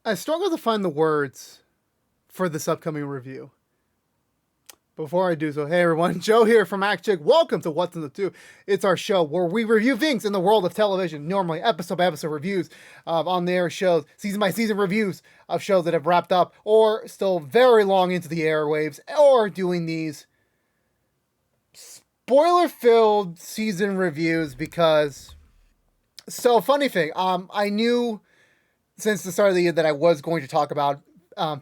I struggle to find the words for this upcoming review. Before I do so, hey everyone, Joe here from ActionX. Welcome to What's in the Two. It's our show where we review things in the world of television, normally episode by episode reviews of on-the-air shows, season by season reviews of shows that have wrapped up or still very long into the airwaves, or doing these spoiler-filled season reviews because... So, funny thing, I knew since the start of the year that I was going to talk about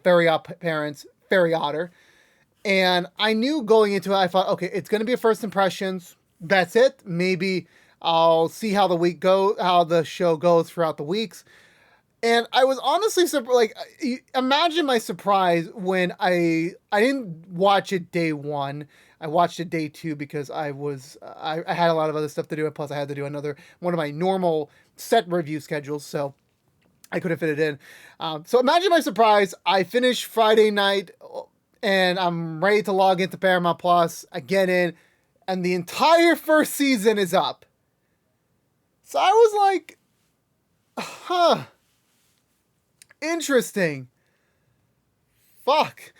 Fairy Oddparents, Fairy Otter. And I knew going into it, I thought, okay, it's going to be a first impressions. That's it. Maybe I'll see how the show goes throughout the weeks. And I was honestly imagine my surprise when I didn't watch it day one. I watched it day two because I had a lot of other stuff to do, and plus I had to do one of my normal set review schedules, so I couldn't fit it in. So imagine my surprise. I finished Friday night, and I'm ready to log into Paramount Plus. I get in, and the entire first season is up. So I was like, huh. Interesting. Fuck.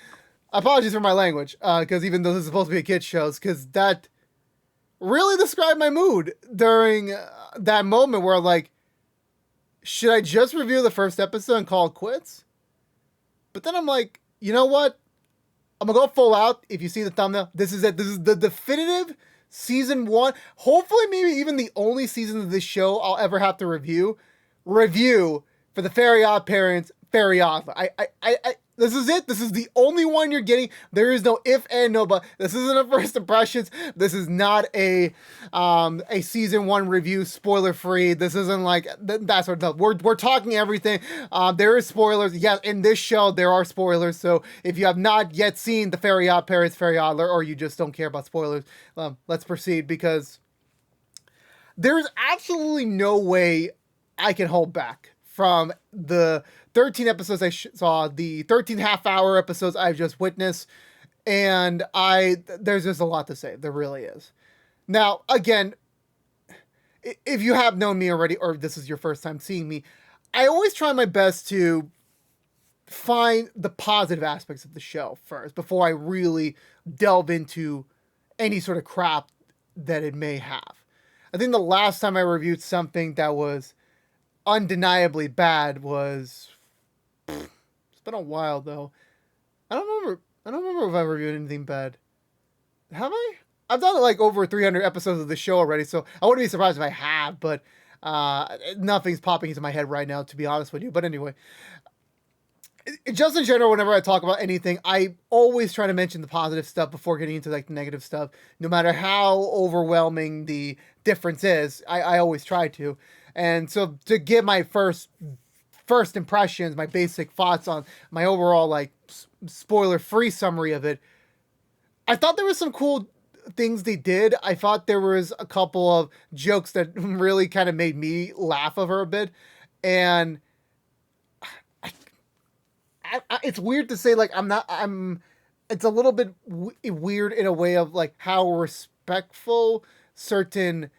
Apologies for my language, because even though this is supposed to be a kid's show, because that really described my mood during that moment where, like, should I just review the first episode and call it quits? But then I'm like, you know what? I'm going to go full out. If you see the thumbnail, this is it. This is the definitive season one. Hopefully, maybe even the only season of this show I'll ever have to review for the Fairy Oddparents, Fairy Odd. This is it. This is the only one you're getting. There is no if and no but. This isn't a first impressions. This is not a season one review spoiler free. This isn't like that sort of stuff. We're talking everything. There is spoilers. Yes, in this show there are spoilers. So if you have not yet seen the Fairy Oddparents, Fairy Oddler, or you just don't care about spoilers, let's proceed, because there is absolutely no way I can hold back from the 13 episodes I saw, the 13 half-hour episodes I've just witnessed, and there's just a lot to say. There really is. Now, again, if you have known me already, or this is your first time seeing me, I always try my best to find the positive aspects of the show first, before I really delve into any sort of crap that it may have. I think the last time I reviewed something that was undeniably bad was... It's been a while, though. I don't remember if I reviewed anything bad. Have I? I've done like over 300 episodes of the show already, so I wouldn't be surprised if I have, but nothing's popping into my head right now, to be honest with you. But anyway, just in general, whenever I talk about anything, I always try to mention the positive stuff before getting into like the negative stuff. No matter how overwhelming the difference is, I always try to. And so to give my first impressions, my basic thoughts on my overall like spoiler-free summary of it, I thought there was some cool things they did. I thought there was a couple of jokes that really kind of made me laugh over a bit, and it's weird to say, like, it's a little bit weird in a way of like how respectful certain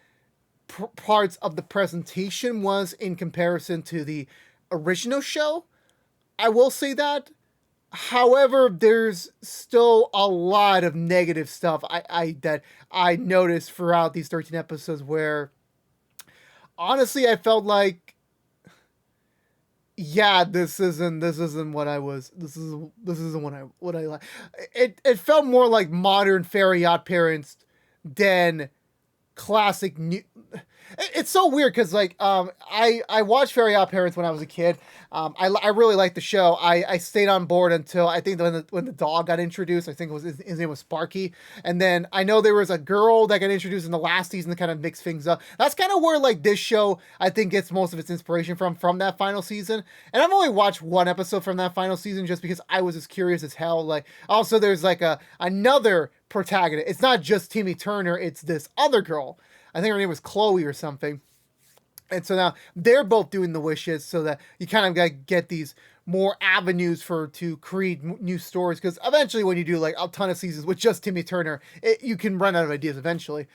parts of the presentation was in comparison to the original show. I will say that. However, there's still a lot of negative stuff that I noticed throughout these 13 episodes where honestly I felt like, yeah, this isn't what I like. It felt more like modern Fairy Oddparents than classic new. It's so weird because like I watched Fairy Oddparents when I was a kid. I really liked the show. I stayed on board until I think when the dog got introduced. I think it was his name was Sparky, and then I know there was a girl that got introduced in the last season to kind of mix things up. That's kind of where like this show I think gets most of its inspiration from that final season. And I've only watched one episode from that final season just because I was as curious as hell. Like also there's like another protagonist. It's not just Timmy Turner. It's this other girl. I think her name was Chloe or something. And so now they're both doing the wishes so that you kind of got to get these more avenues to create new stories. Because eventually when you do like a ton of seasons with just Timmy Turner, you can run out of ideas eventually.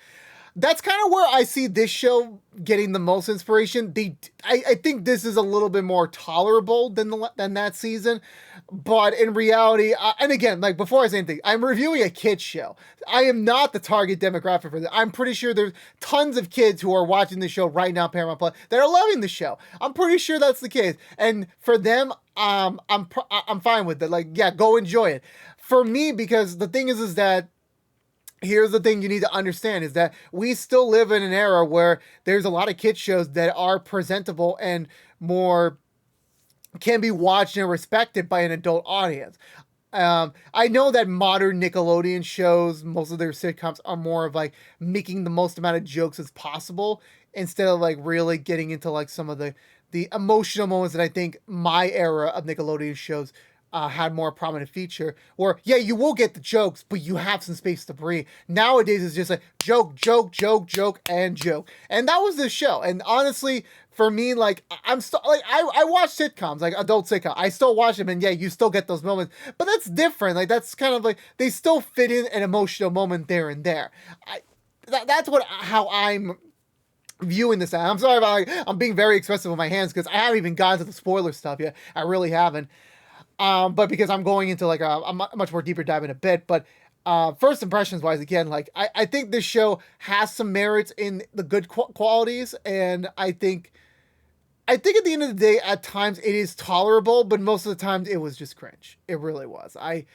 that's kind of where I see this show getting the most inspiration. I think this is a little bit more tolerable than that season, but in reality, and again, like before I say anything, I'm reviewing a kids show. I am not the target demographic for this. I'm pretty sure there's tons of kids who are watching the show right now, Paramount Plus, that are loving the show. I'm pretty sure that's the case, and for them, I'm fine with it. Like, yeah, go enjoy it. For me, because the thing is that here's the thing you need to understand is that we still live in an era where there's a lot of kids shows that are presentable and more can be watched and respected by an adult audience. I know that modern Nickelodeon shows, most of their sitcoms are more of like making the most amount of jokes as possible instead of like really getting into like some of the emotional moments that I think my era of Nickelodeon shows had more prominent feature where, yeah, you will get the jokes, but you have some space to breathe. Nowadays, it's just like joke, joke, joke, joke, and joke. And that was the show. And honestly, for me, like, I'm still, like, I watch sitcoms, like adult sitcoms. I still watch them, and yeah, you still get those moments. But that's different. Like, that's kind of like, they still fit in an emotional moment there and there. That's how I'm viewing this. I'm sorry about, like, I'm being very expressive with my hands because I haven't even gotten to the spoiler stuff yet. I really haven't. But because I'm going into like a much more deeper dive in a bit, but first impressions wise, again, like I think this show has some merits in the good qualities, and I think at the end of the day, at times it is tolerable, but most of the times it was just cringe. It really was. I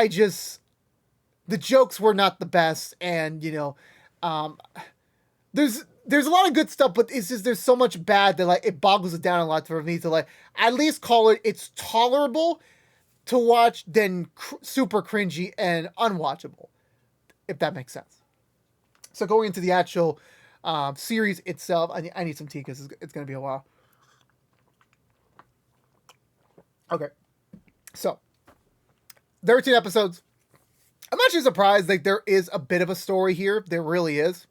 just the jokes were not the best, and there's a lot of good stuff, but it's just there's so much bad that like it boggles it down a lot for me to like at least call it's tolerable to watch than super cringy and unwatchable, if that makes sense. So going into the actual series itself, I need some tea because it's going to be a while. Okay, so 13 episodes. I'm actually surprised. Like there is a bit of a story here. There really is.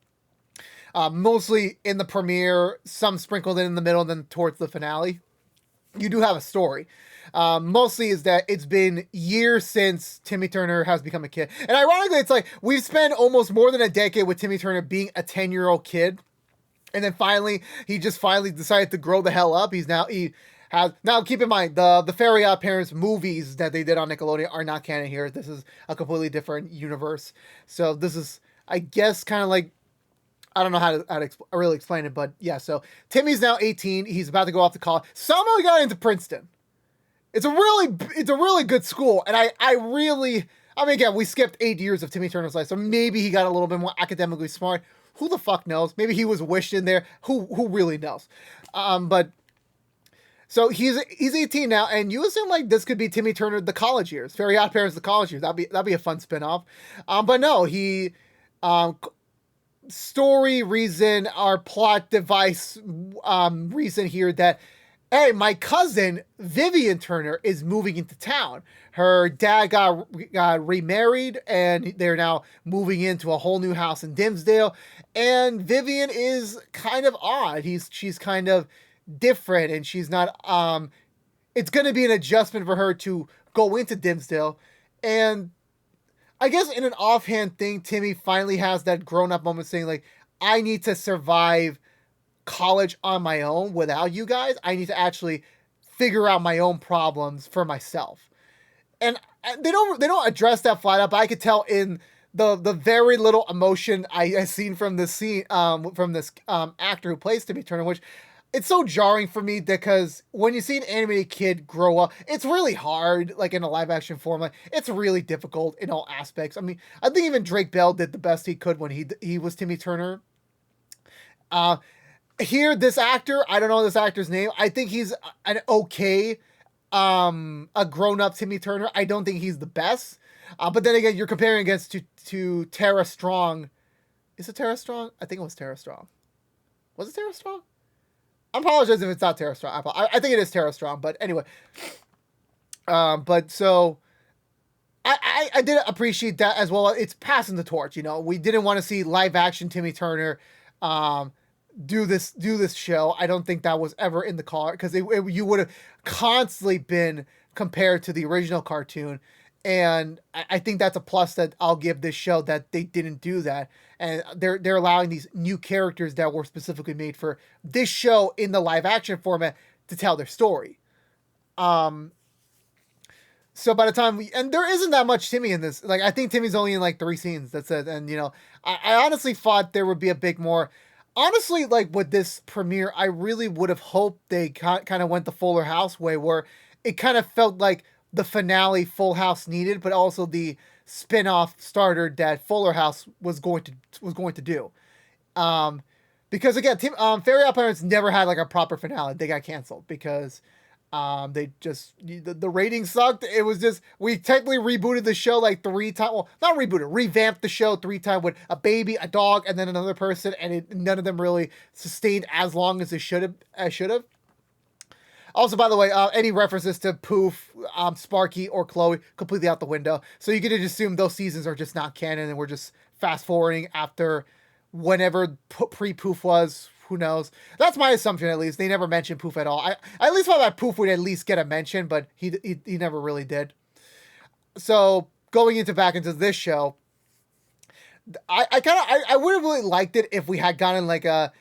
Mostly in the premiere, some sprinkled in the middle, and then towards the finale. You do have a story. Mostly is that it's been years since Timmy Turner has become a kid. And ironically, it's like we've spent almost more than a decade with Timmy Turner being a 10-year-old kid. And then finally, he decided to grow the hell up. Now keep in mind, the Fairy Oddparents movies that they did on Nickelodeon are not canon here. This is a completely different universe. So this is, I guess, kind of like, I don't know how to really explain it, but yeah, so Timmy's now 18. He's about to go off to college. Somehow he got into Princeton. It's a really good school. And I mean, again, we skipped 8 years of Timmy Turner's life, so maybe he got a little bit more academically smart. Who the fuck knows? Maybe he was wished in there. Who really knows? But so he's 18 now, and you assume like this could be Timmy Turner the college years, Fairy Oddparents the college years. That'd be a fun spinoff. But no, he story reason, our plot device reason here that, hey, my cousin Vivian Turner is moving into town. Her dad got remarried, and they're now moving into a whole new house in Dimsdale. And Vivian is kind of odd. She's kind of different, and she's not. It's going to be an adjustment for her to go into Dimsdale, and I guess in an offhand thing, Timmy finally has that grown-up moment saying, like, I need to survive college on my own without you guys. I need to actually figure out my own problems for myself. And they don't address that flat out, but I could tell in the very little emotion I seen from this scene, from this actor who plays Timmy Turner, which it's so jarring for me because when you see an animated kid grow up, it's really hard, like in a live action format. It's really difficult in all aspects. I mean, I think even Drake Bell did the best he could when he was Timmy Turner. Here, this actor, I don't know this actor's name. I think he's an okay, a grown-up Timmy Turner. I don't think he's the best. But then again, you're comparing against to Tara Strong. Is it Tara Strong? I think it was Tara Strong. Was it Tara Strong? I apologize if it's not Tara Strong. I think it is Tara Strong, but anyway. But so I did appreciate that as well. It's passing the torch, We didn't want to see live action Timmy Turner do this show. I don't think that was ever in the card because you would have constantly been compared to the original cartoon. And I think that's a plus that I'll give this show, that they didn't do that, and they're allowing these new characters that were specifically made for this show in the live action format to tell their story. Um, so by the time and there isn't that much Timmy in this. Like, I think Timmy's only in like 3 scenes. That's it. And I honestly thought there would be a big more. Honestly, like with this premiere, I really would have hoped they kind of went the Fuller House way, where it kind of felt like the finale Full House needed, but also the spin-off starter that Fuller House was going to do. Um, because again, Fairy Odd Parents never had like a proper finale. They got canceled because they just the ratings sucked. It was just, we technically rebooted the show like 3 times. Well, not rebooted, revamped the show 3 times with a baby, a dog, and then another person, and none of them really sustained as long as it should have. Also, by the way, any references to Poof, Sparky, or Chloe completely out the window. So you can just assume those seasons are just not canon, and we're just fast forwarding after whenever pre-Poof was. Who knows? That's my assumption, at least. They never mentioned Poof at all. I at least thought that Poof would at least get a mention, but he never really did. So going back into this show, I would have really liked it if we had gotten like a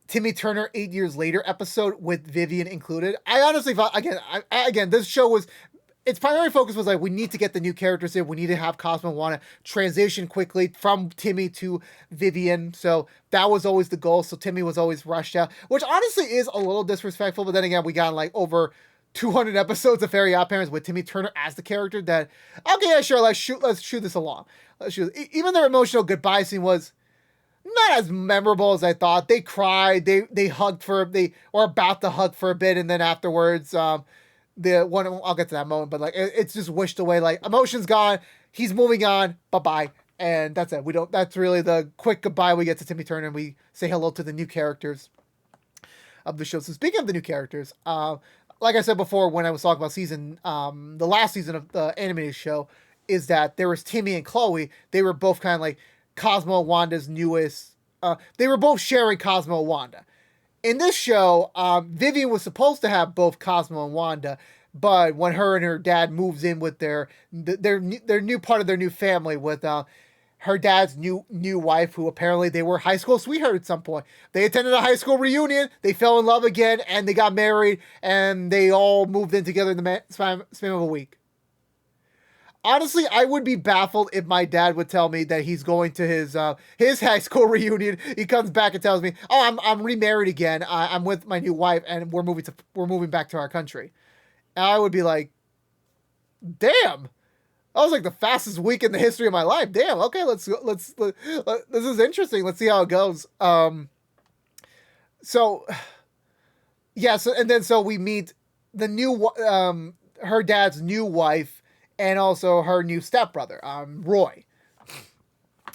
Timmy Turner 8 years later episode with Vivian included. I honestly thought, again, this show was, its primary focus was like, we need to get the new characters in. We need to have Cosmo and Wanda transition quickly from Timmy to Vivian. So that was always the goal. So Timmy was always rushed out, which honestly is a little disrespectful. But then again, we got like over 200 episodes of Fairy Odd Parents with Timmy Turner as the character. That, okay, yeah, sure, let's shoot this along. Even their emotional goodbye scene was not as memorable as I thought. They cried. They hugged they were about to hug for a bit, and then afterwards, the one, I'll get to that moment, but like it's just wished away. Like, emotion's gone. He's moving on. Bye bye, and that's it. That's really the quick goodbye we get to Timmy Turner, and we say hello to the new characters of the show. So speaking of the new characters, like I said before when I was talking about the last season of the animated show, is that there was Timmy and Chloe. They were both kind of like Cosmo and Wanda's newest. They were both sharing Cosmo and Wanda. In this show, Vivian was supposed to have both Cosmo and Wanda, but when her and her dad moves in with their new part of their new family with her dad's new wife, who apparently they were high school sweethearts at some point. They attended a high school reunion, they fell in love again, and they got married, and they all moved in together in the span of a week. Honestly, I would be baffled if my dad would tell me that he's going to his high school reunion. He comes back and tells me, "Oh, I'm remarried again. I'm with my new wife, and we're moving back to our country." And I would be like, "Damn, that was like the fastest week in the history of my life. Damn. Okay, let's this is interesting. Let's see how it goes." So yeah. So we meet the new her dad's new wife. And also her new stepbrother, Roy.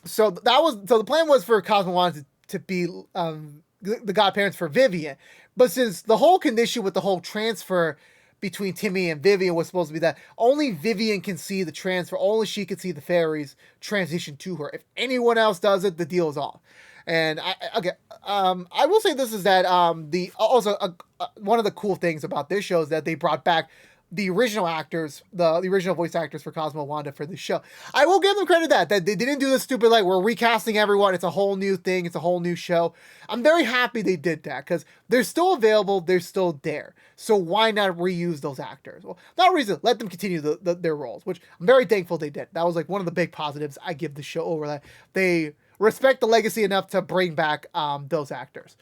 So the plan was for Cosmo Wanda to be the godparents for Vivian. But since the whole condition with the whole transfer between Timmy and Vivian was supposed to be that only Vivian can see the transfer, only she can see the fairies transition to her. If anyone else does it, the deal is off. And I will say this is that one of the cool things about this show is that they brought back the original actors, the original voice actors for Cosmo and Wanda for this show. I will give them credit that they didn't do this stupid, like, we're recasting everyone, it's a whole new thing, it's a whole new show. I'm very happy they did that, because they're still available, they're still there. So why not reuse those actors? Well, not reason, let them continue their roles, which I'm very thankful they did. That was like one of the big positives I give the show over, that they respect the legacy enough to bring back those actors.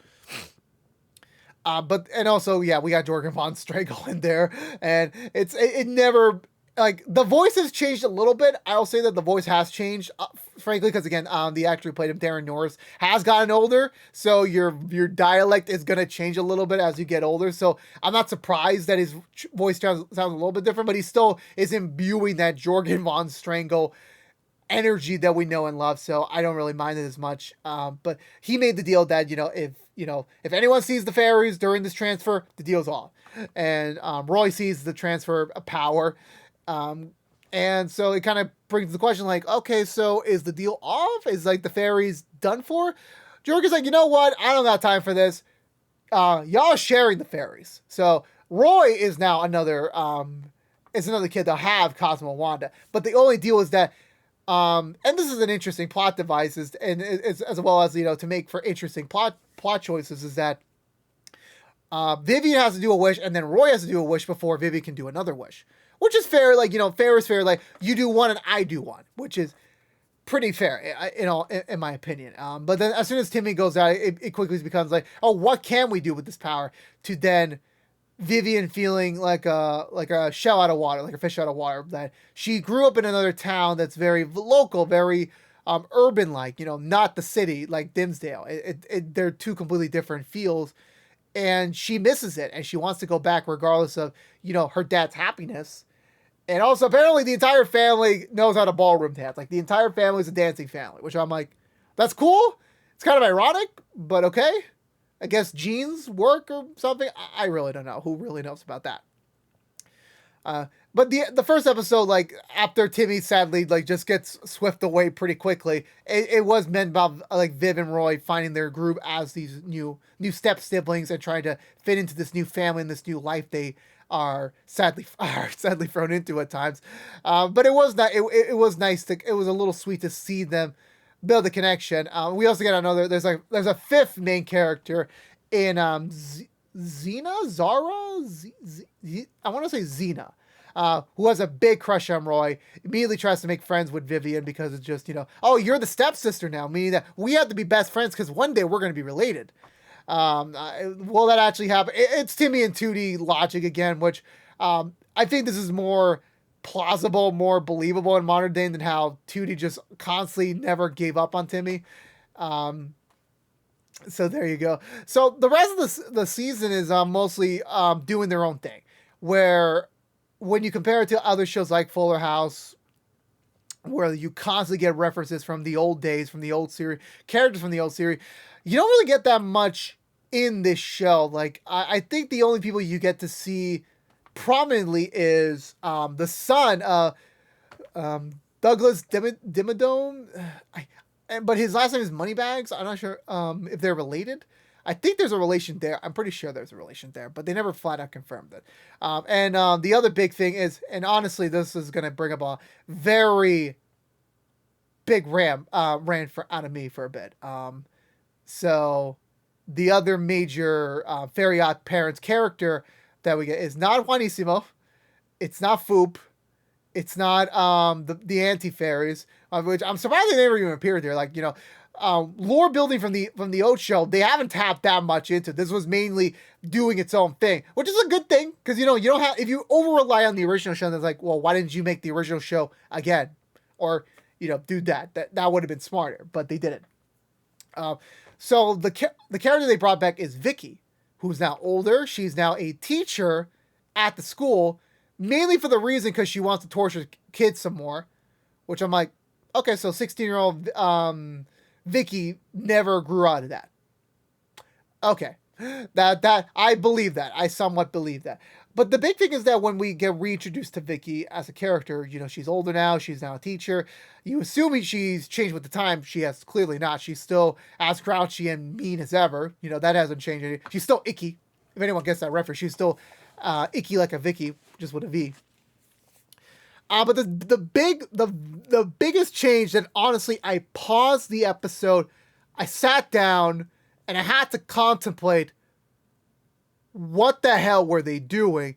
And also, yeah, we got Jorgen von Strangle in there, and it never, like, the voice has changed a little bit. I'll say that the voice has changed, frankly, because again, the actor who played him, Darren Norris, has gotten older, so your dialect is gonna change a little bit as you get older. So I'm not surprised that his voice sounds a little bit different, but he still is imbuing that Jorgen von Strangle energy that we know and love. So I don't really mind it as much. But he made the deal that if anyone sees the fairies during this transfer, the deal's off. And Roy sees the transfer of power. And so it kind of brings the question, like, okay, so is the deal off? Is like the fairies done for? Jorgen's like, you know what? I don't got time for this. Y'all sharing the fairies. So Roy is now another is another kid. They'll have Cosmo and Wanda, but the only deal is that, and this is an interesting plot device, and it's, as well as, to make for interesting plot choices, is that Vivian has to do a wish, and then Roy has to do a wish before Vivian can do another wish, which is fair. Like, fair is fair. Like, you do one and I do one, which is pretty fair, in my opinion. But then as soon as Timmy goes out, it quickly becomes like, oh, what can we do with this power? To then Vivian feeling like a shell out of water, like a fish out of water, that she grew up in another town that's very local, very urban, like, not the city like Dimsdale. They're two completely different feels, and she misses it, and she wants to go back regardless of, her dad's happiness. And also, apparently, the entire family knows how to ballroom dance. Like, the entire family is a dancing family, which I'm like, that's cool. It's kind of ironic, but okay. I guess genes work or something. I really don't know. Who really knows about that? But the first episode, like, after Timmy sadly, like, just gets swept away pretty quickly, it was meant about, like, Viv and Roy finding their group as these new step siblings and trying to fit into this new family and this new life they are sadly thrown into at times. But it was not. It was nice to. It was a little sweet to see them build a connection. We also get another. There's a fifth main character in Zara. I want to say Xena. Who has a big crush on Roy, immediately tries to make friends with Vivian because it's just, oh, you're the stepsister now, meaning that we have to be best friends because one day we're going to be related. Will that actually happen? It's Timmy and Tootie logic again, which I think this is more plausible, more believable in modern day than how Tootie just constantly never gave up on Timmy. So there you go. So the rest of the season is mostly doing their own thing, where when you compare it to other shows like Fuller House, where you constantly get references from the old days, from the old series, characters from the old series, you don't really get that much in this show. Like, I think the only people you get to see prominently is the son, Douglas Dimmadome, but his last name is Moneybags. I'm not sure if they're related. I think there's a relation there. I'm pretty sure there's a relation there, but they never flat out confirmed it. And the other big thing is, and honestly, this is going to bring up a very big rant out of me for a bit. So the other major Very Oddparents character that we get is not Juanissimo. It's not Foop. It's not the anti-fairies, which I'm surprised they never even appeared there. Like, lore building from the old show, they haven't tapped that much into. This was mainly doing its own thing, which is a good thing, because you don't have, if you over rely on the original show, then it's like, well, why didn't you make the original show again, or do that would have been smarter, but they didn't. So the character they brought back is Vicky, who's now older. She's now a teacher at the school, mainly for the reason because she wants to torture kids some more, which I'm like, okay, so 16-year-old Vicky never grew out of that. Okay. That I believe that. I somewhat believe that. But the big thing is that when we get reintroduced to Vicky as a character, she's older now, she's now a teacher. You assume she's changed with the time. She has clearly not. She's still as grouchy and mean as ever. That hasn't changed any. She's still icky. If anyone gets that reference, she's still icky like a Vicky, just with a V. But the biggest change that, honestly, I paused the episode, I sat down, and I had to contemplate what the hell were they doing.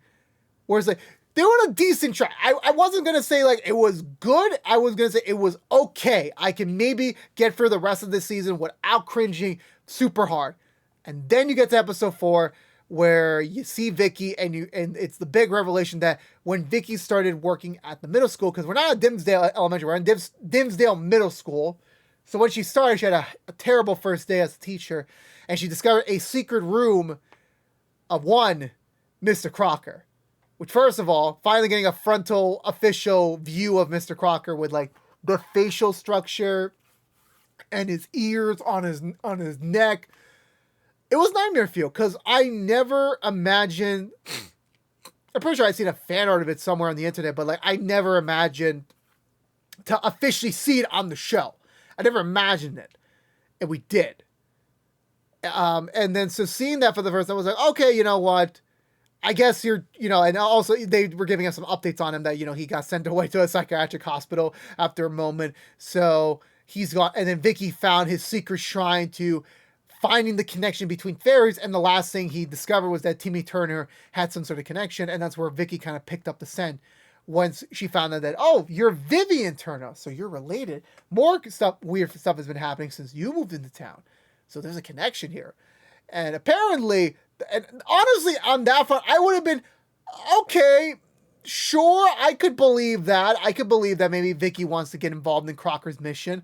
Whereas, like, they were on a decent track. I wasn't going to say, like, it was good. I was going to say it was okay. I can maybe get through the rest of the season without cringing super hard. And then you get to episode 4, where you see Vicky, and it's the big revelation that when Vicky started working at the middle school, because we're not at Dimsdale Elementary, we're in Dimsdale Middle School. So when she started, she had a terrible first day as a teacher, and she discovered a secret room of one Mr. Crocker. Which, first of all, finally getting a frontal official view of Mr. Crocker with, like, the facial structure and his ears on his neck. It was nightmare fuel, because I never imagined, I'm pretty sure I've seen a fan art of it somewhere on the internet, but, like, I never imagined to officially see it on the show. I never imagined it, and we did. And then, so seeing that for the first time, I was like, okay, you know what? I guess and also they were giving us some updates on him that, he got sent away to a psychiatric hospital after a moment. So he's gone. And then Vicky found his secret shrine to finding the connection between fairies. And the last thing he discovered was that Timmy Turner had some sort of connection. And that's where Vicky kind of picked up the scent once she found out that, oh, you're Vivian Turner. So you're related. More stuff, weird stuff has been happening since you moved into town. So there's a connection here. And apparently, and honestly, on that front, I would have been, okay, sure, I could believe that. I could believe that maybe Vicky wants to get involved in Crocker's mission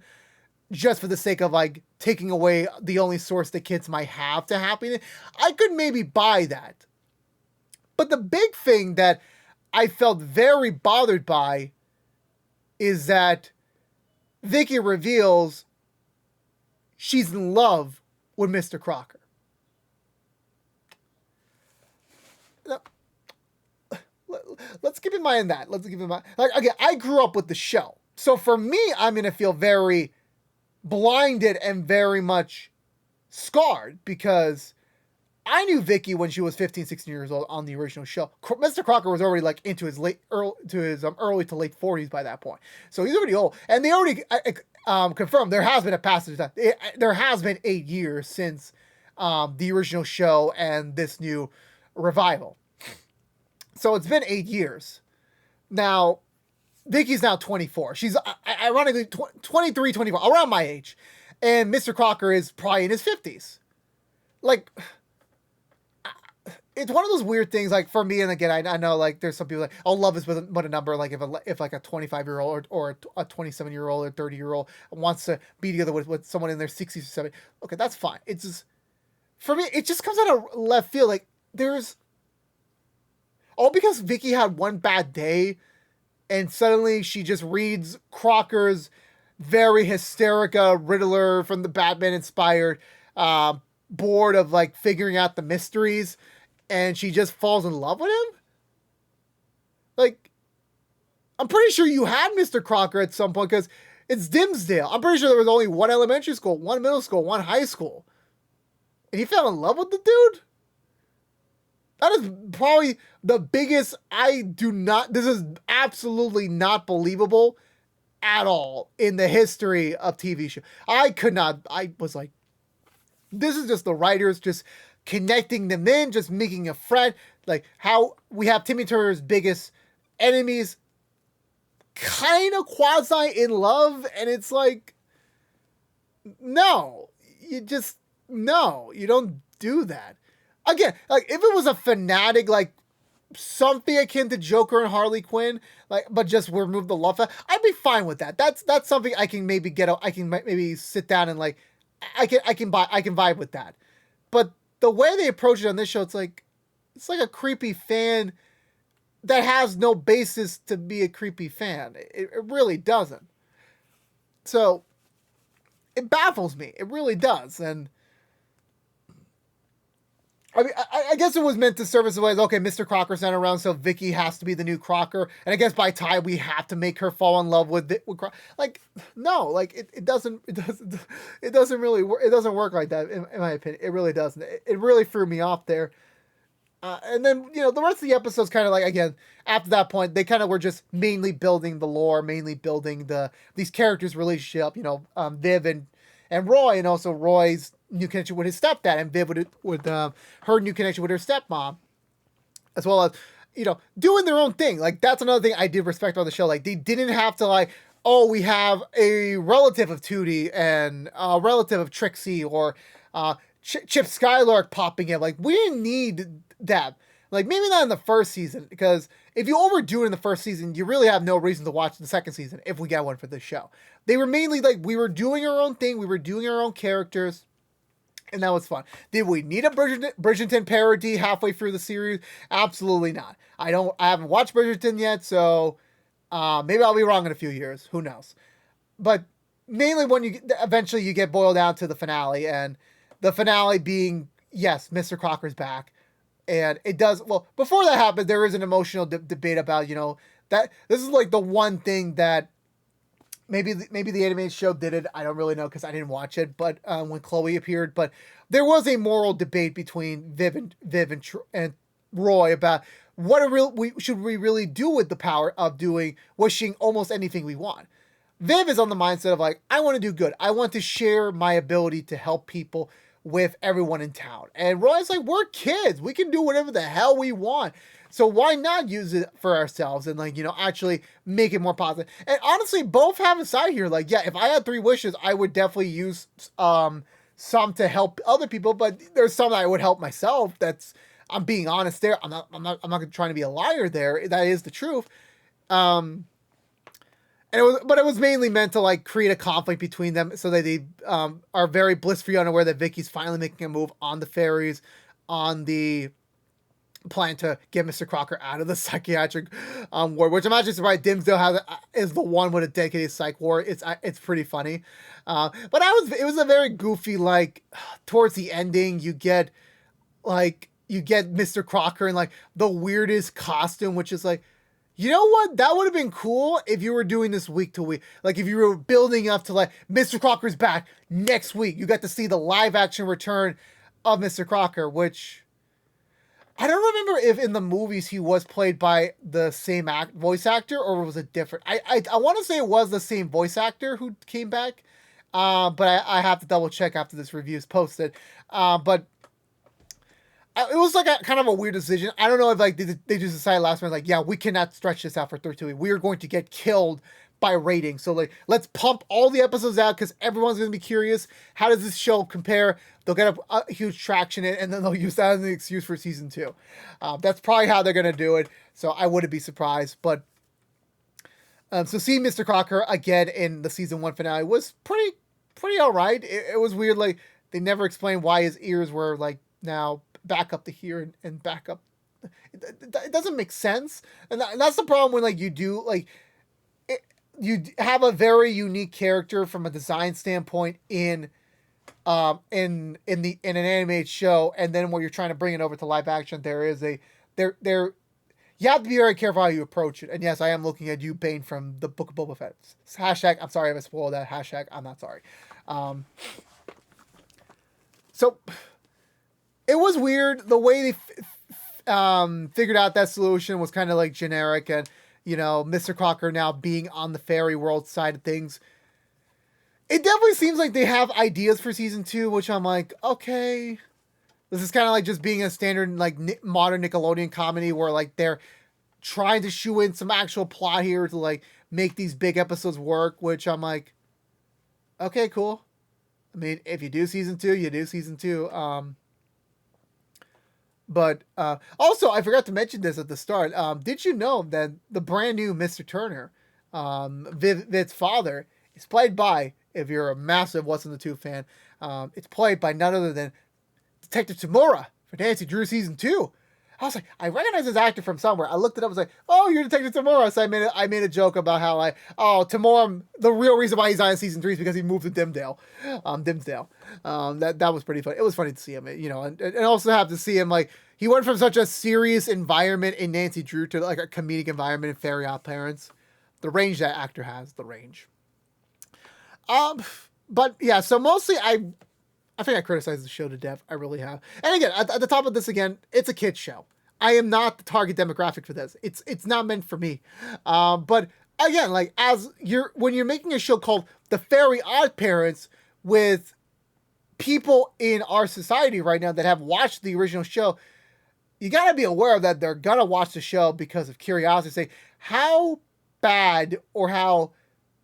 just for the sake of, like, taking away the only source the kids might have to happiness. I could maybe buy that. But the big thing that I felt very bothered by is that Vicky reveals she's in love with Mr. Crocker. Let's keep in mind that. Let's keep in mind. Like, again, I grew up with the show. So for me, I'm going to feel very blinded and very much scarred because I knew Vicky when she was 15, 16 years old on the original show. Mr. Crocker was already like into his early to late 40s by that point. So he's already old. And they already confirmed there has been a passage of time. There has been 8 years since the original show and this new revival. So it's been 8 years. Now, Vicky's now 24. She's ironically 23, 24, around my age. And Mr. Crocker is probably in his 50s. Like, it's one of those weird things, like, for me, and again, I know, like, there's some people like, oh, love is but a number, like, if like, a 25-year-old or a 27-year-old or 30-year-old wants to be together with someone in their 60s or 70s, okay, that's fine. It's just, for me, it just comes out of left field, like, all because Vicky had one bad day, and suddenly she just reads Crocker's very hysterica Riddler from the Batman-inspired board of, like, figuring out the mysteries, and she just falls in love with him? Like, I'm pretty sure you had Mr. Crocker at some point, because it's Dimsdale. I'm pretty sure there was only one elementary school, one middle school, one high school. And he fell in love with the dude? That is probably the biggest, this is absolutely not believable at all in the history of TV show. I was like, this is just the writers just connecting them in, just making a friend. Like how we have Timmy Turner's biggest enemies kind of quasi in love. And it's like, no, you don't do that. Again, like, if it was a fanatic, like, something akin to Joker and Harley Quinn, like, but just remove the love, I'd be fine with that. That's something I can maybe I can maybe sit down and, like, I can vibe with that. But the way they approach it on this show, it's like a creepy fan that has no basis to be a creepy fan. It really doesn't. So, it baffles me. It really does. And I mean, I guess it was meant to serve as a way, okay, Mr. Crocker's not around, so Vicky has to be the new Crocker. And I guess by time we have to make her fall in love with Crocker. Like, no, like, it doesn't really work. It doesn't work like that, in my opinion. It really doesn't. It really threw me off there. And then, the rest of the episodes kind of like, again, after that point, they kind of were just mainly building the lore, mainly building these characters' relationship, Viv and Roy, and also Roy's new connection with his stepdad, and Viv with her new connection with her stepmom, as well as, doing their own thing. Like, that's another thing I did respect on the show. Like, they didn't have to, like, oh, we have a relative of Tootie and a relative of Trixie or Chip Skylark popping in. Like, we didn't need that. Like, maybe not in the first season, because if you overdo it in the first season, you really have no reason to watch the second season if we get one for this show. They were mainly like, we were doing our own thing, we were doing our own characters, and that was fun. Did we need a Bridgerton parody halfway through the series? Absolutely not. I haven't watched Bridgerton yet, so maybe I'll be wrong in a few years. Who knows? But mainly when eventually you get boiled down to the finale, and the finale being, yes, Mr. Crocker's back. And it does, well, before that happened, there is an emotional debate about, that this is like the one thing that maybe the animated show did it. I don't really know because I didn't watch it, but when Chloe appeared, but there was a moral debate between Viv and Roy about we should we really do with the power of wishing almost anything we want. Viv is on the mindset of like, I want to do good. I want to share my ability to help people with everyone in town. And Roy's like, we're kids. We can do whatever the hell we want. So why not use it for ourselves and like, actually make it more positive? And honestly, both have a side here. Like, yeah, if I had 3 wishes, I would definitely use some to help other people, but there's some that I would help myself. I'm being honest there. I'm not trying to be a liar there. That is the truth. But it was mainly meant to like create a conflict between them so that they are very blissfully unaware that Vicky's finally making a move on the fairies, on the plan to get Mr. Crocker out of the psychiatric ward, which I'm actually surprised Dimsdale is the one with a dedicated psych ward. It's pretty funny. But it was a very goofy, like, towards the ending, you get Mr. Crocker in like the weirdest costume, which is like, you know what? That would have been cool if you were doing this week to week. Like if you were building up to like Mr. Crocker's back next week. You got to see the live action return of Mr. Crocker, which I don't remember if in the movies he was played by the same voice actor or was it different. I want to say it was the same voice actor who came back, but I have to double check after this review is posted. But it was like a kind of a weird decision. I don't know if like they just decided last minute like, yeah, we cannot stretch this out for 32 weeks. We are going to get killed by ratings. So like, let's pump all the episodes out because everyone's going to be curious. How does this show compare? They'll get a huge traction in, and then they'll use that as an excuse for season 2. That's probably how they're going to do it. So I wouldn't be surprised. But so seeing Mr. Crocker again in the season 1 finale was pretty all right. It was weird. Like they never explained why his ears were like now back up to here and back up. It doesn't make sense. And that's the problem when like you do like you have a very unique character from a design standpoint in an animated show, and then when you're trying to bring it over to live action, you have to be very careful how you approach it. And yes, I am looking at you, Bane, from the Book of Boba Fett. Hashtag, I'm sorry if I spoiled that. Hashtag, I'm not sorry. So it was weird. The way they figured out that solution was kind of like generic, and Mr. Crocker now being on the fairy world side of things. It definitely seems like they have ideas for season 2, which I'm like, okay. This is kind of like just being a standard like modern Nickelodeon comedy where like they're trying to shoe in some actual plot here to like make these big episodes work, which I'm like, okay, cool. I mean, if you do season 2, you do season 2. But also, I forgot to mention this at the start. Did you know that the brand new Mr. Turner, Viv's father, is played by, if you're a massive What's in the Tube fan, it's played by none other than Detective Tamura for Nancy Drew season 2. I was like, I recognize this actor from somewhere. I looked it up. I was like, oh, you're Detective Tamura. So I made a joke about how Tamura, the real reason why he's on season 3 is because he moved to Dimsdale. That was pretty funny. It was funny to see him, and also have to see him like he went from such a serious environment in Nancy Drew to like a comedic environment in Fairy Oddparents. The range that actor has, the range. But yeah, so mostly I think I criticized the show to death. I really have. And again, at the top of this again, it's a kid's show. I am not the target demographic for this. It's not meant for me. But again, like when you're making a show called The Fairy Oddparents with people in our society right now that have watched the original show, you got to be aware that they're going to watch the show because of curiosity. Say, how bad or how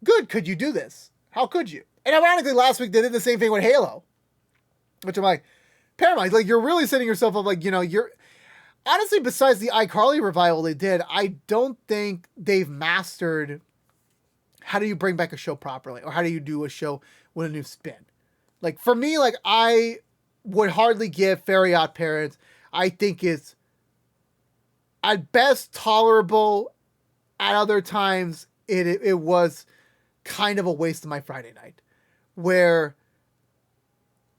good could you do this? How could you? And ironically, last week they did the same thing with Halo. Which I'm like, Paramount, like you're really setting yourself up like, you're honestly, besides the iCarly revival they did, I don't think they've mastered how do you bring back a show properly or how do you do a show with a new spin. Like for me, like I would hardly give Fairy Oddparents. I think it's at best tolerable. At other times, it was kind of a waste of my Friday night where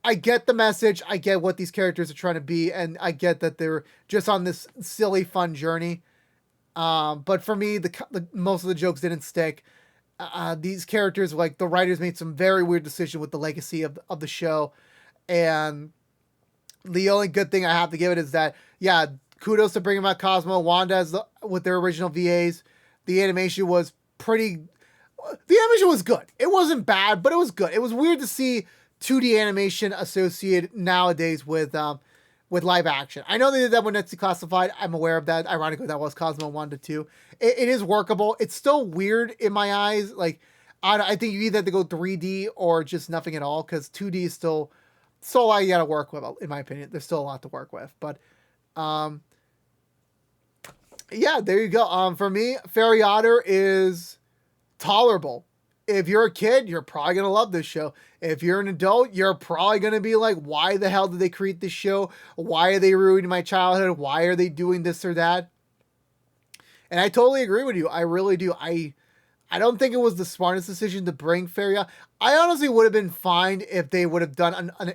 I get the message. I get what these characters are trying to be. And I get that they're just on this silly, fun journey. But for me, the most of the jokes didn't stick. These characters, like the writers made some very weird decision with the legacy of the show. And the only good thing I have to give it is that, yeah, kudos to bringing back Cosmo, Wanda with their original VAs. The animation was good. It wasn't bad, but it was good. It was weird to see 2D animation associated nowadays with live action. I know they did that when it's Declassified. I'm aware of that. Ironically, that was Cosmo Wanda too. It is workable. It's still weird in my eyes. Like, I think you either have to go 3D or just nothing at all, because 2D is still a lot you got to work with, in my opinion. There's still a lot to work with. But, yeah, there you go. For me, Fairy Otter is tolerable. If you're a kid, you're probably going to love this show. If you're an adult, you're probably going to be like, why the hell did they create this show? Why are they ruining my childhood? Why are they doing this or that? And I totally agree with you. I really do. I don't think it was the smartest decision to bring Fairy Otter. I honestly would have been fine if they would have done an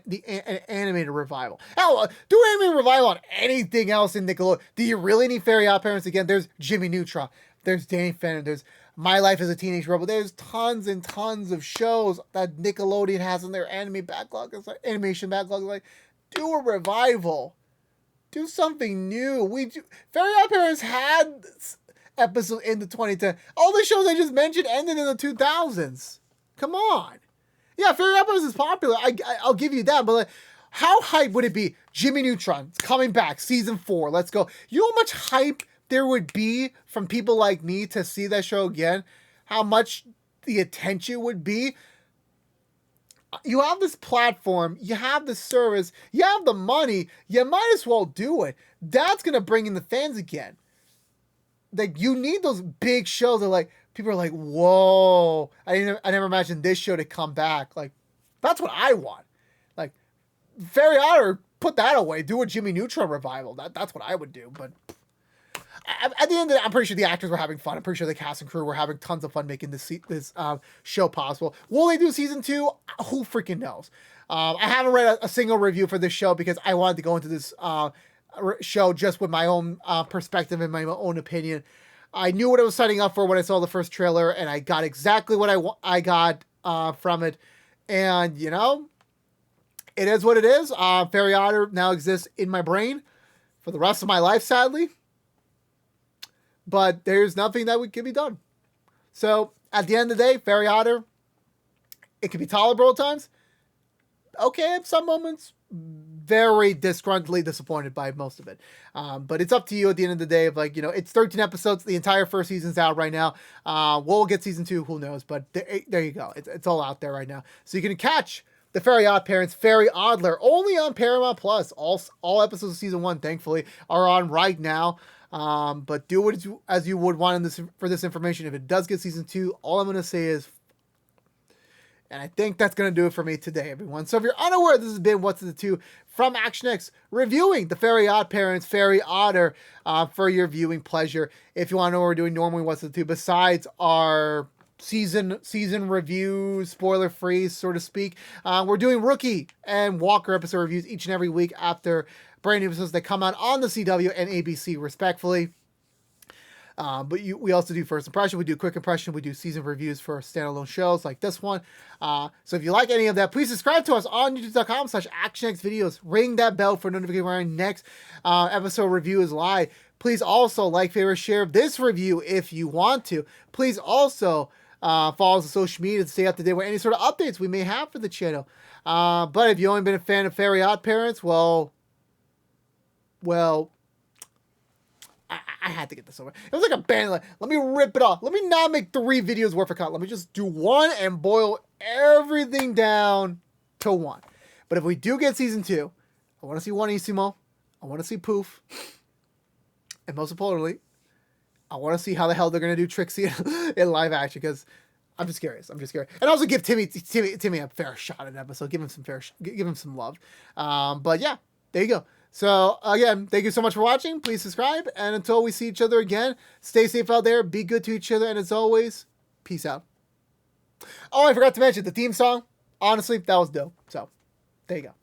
animated revival. Hell, do an animated revival on anything else in Nickelodeon. Do you really need Fairy Oddparents again? There's Jimmy Neutron. There's Danny Phantom. There's My Life as a Teenage Rebel. There's tons and tons of shows that Nickelodeon has in their anime backlog. It's like animation backlog. Like, do a revival. Do something new. Fairy Oddparents had episode in the 2010. All the shows I just mentioned ended in the 2000s. Come on. Yeah, Fairy Oddparents is popular. I'll give you that. But like, how hype would it be? Jimmy Neutron coming back, season 4. Let's go. You know how much hype there would be from people like me to see that show again? How much the attention would be? You have this platform, you have the service, you have the money, you might as well do it. That's going to bring in the fans again. Like, you need those big shows that, like, people are like, whoa, I never imagined this show to come back. Like, that's what I want. Like, Fairy Otter, put that away. Do a Jimmy Neutron revival. That's what I would do. But at the end of it, I'm pretty sure the actors were having fun. I'm pretty sure the cast and crew were having tons of fun making this show possible. Will they do season 2? Who freaking knows? I haven't read a single review for this show because I wanted to go into this show just with my own perspective and my own opinion. I knew what I was signing up for when I saw the first trailer, and I got exactly what I got from it. And, you know, it is what it is. Fairy Otter now exists in my brain for the rest of my life, sadly. But there's nothing that can be done. So, at the end of the day, Fairy Otter, it can be tolerable at times. Okay, at some moments, very disgruntledly disappointed by most of it. But it's up to you at the end of the day. Of like, you know, it's 13 episodes. The entire first season's out right now. We'll get season 2. Who knows? But there you go. It's all out there right now. So you can catch the Fairy Oddparents, Fairy Oddler, only on Paramount Plus. All episodes of season 1, thankfully, are on right now. But do it as you would want for this information. If it does get season 2, all I'm going to say is, and I think that's going to do it for me today, everyone. So if you're unaware, this has been What's the 2 from ActionX, reviewing the Fairy Oddparents, Fairy Otter, for your viewing pleasure. If you want to know what we're doing normally, What's the 2, besides our season review, spoiler free, so to speak, we're doing Rookie and Walker episode reviews each and every week after brand new episodes that come out on the CW and ABC, respectfully. But we also do first impression, we do quick impression, we do season reviews for standalone shows like this one. So if you like any of that, please subscribe to us on youtube.com/ActionX videos. Ring that bell for notification when our next episode review is live. Please also like, favorite, share this review if you want to. Please also follow us on social media to stay up to date with any sort of updates we may have for the channel. But if you've only been a fan of Fairy Oddparents, well, I had to get this over. It was like a band. Like, let me rip it off. Let me not make 3 videos worth of content. Let me just do one and boil everything down to one. But if we do get season 2, I want to see Juanissimo. I want to see Poof. And most importantly, I want to see how the hell they're going to do Trixie in live action, because I'm just curious. And also give Timmy a fair shot at an episode. Give him some love. But yeah, there you go. So, again, thank you so much for watching. Please subscribe. And until we see each other again, stay safe out there. Be good to each other. And as always, peace out. Oh, I forgot to mention the theme song. Honestly, that was dope. So, there you go.